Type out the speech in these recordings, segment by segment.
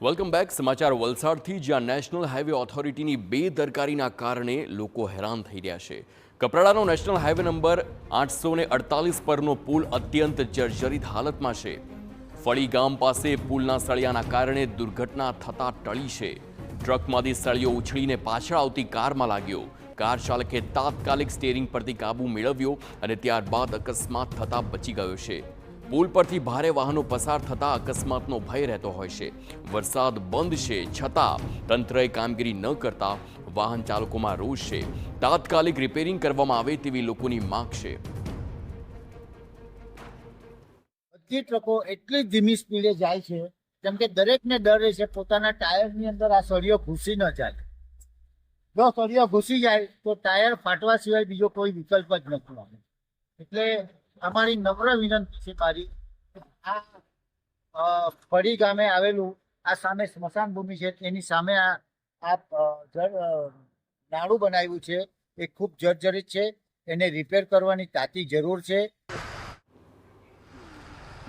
Welcome back. સમાચાર વલસાડથી, જ્યાં નેશનલ હાઈવે ઓથોરિટીની બેદરકારીના કારણે લોકો હેરાન થઈ રહ્યા છે. કપરાડાનો નેશનલ હાઈવે નંબર 848 પરનો પુલ અત્યંત જર્જરિત હાલતમાં છે. ફળી ગામ પાસે પુલના સળિયાના કારણે દુર્ઘટના થતા ટળી છે. ટ્રકમાંથી સળિયો ઉછળીને પાછળ આવતી કારમાં લાગ્યો. કાર ચાલકે તાત્કાલિક સ્ટીયરિંગ પરથી કાબુ મેળવ્યો અને ત્યારબાદ અકસ્માત થતા બચી ગયો છે. પુલ પરથી ભારે વાહનો પસાર થતા અકસ્માતનો ભય રહેતો હોય છે. વરસાદ બંધ છે છતાં તંત્રએ કામગીરી ન કરતા વાહન ચાલકોમાં રોષ છે. તાત્કાલિક રિપેરિંગ કરવામાં આવે તેવી લોકોની માંગ છે. બધી ટ્રકો એટલી ધીમી સ્પીડે જાય છે કેમ કે દરેકને ડર રહે છે પોતાના ટાયરની અંદર આ સળિયો ઘૂસી ન જાય. જો સળિયો ઘૂસી જાય તો ટાયર ફાટવા સિવાય બીજો કોઈ વિકલ્પ જ નથી આવે. એટલે અમારી નમ્ર વિનંતી છે મારી, આ ફળી ગામે આવેલું આ સામે સ્મશાન ભૂમિ છે એની સામે આ નાળું બનાવ્યું છે એ ખૂબ જર્જરિત છે. એને રિપેર કરવાની તાતી જરૂર છે.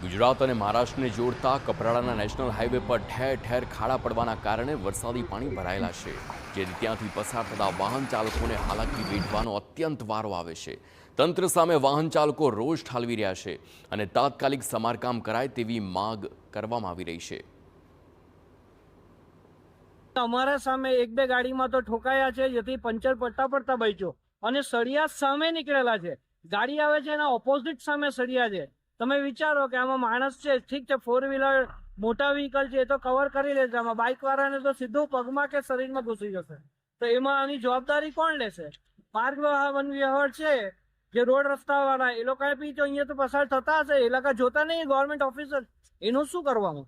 ગુજરાત અને મહારાષ્ટ્રને જોડતા કપરાડાના નેશનલ હાઈવે પર ઠેર ઠેર ખાડા પડવાના કારણે વરસાદી પાણી ભરાયેલા છે, જેથી ત્યાંથી પસાર થતા વાહન ચાલકોને હાલાકી વેઠવાનો અત્યંત વારો આવે છે. તંત્ર સામે વાહન ચાલકો રોષ ઠાલવી રહ્યા છે અને તાત્કાલિક સમારકામ કરાય તેવી માંગ કરવામાં આવી રહી છે. અમારા સામે એક બે ગાડીમાં તો ઠોકાયા છે, જેથી પંચર પડતા બચ્યો અને સળિયા સામે નીકળેલા છે. ગાડી આવે છે એના ઓપોઝિટ સામે સળિયા છે. તમે વિચારો કે આમાં માણસ છે, ઠીક છે, 4 વ્હીલર મોટા વ્હીકલ છે એ તો કવર કરી લેશે, આમાં બાઇક વાળાને તો સીધું પગમાં કે શરીરમાં ઘૂસી જશે. તો એમાં આની જવાબદારી કોણ લેશે? માર્ગ વન વ્યવહાર છે જે રોડ રસ્તા વાળા એ લોકો બી તો અહીંયા તો પસાર થતા હશે, એ લોકો જોતા નહીં ગવર્મેન્ટ ઓફિસર, એનું શું કરવાનું?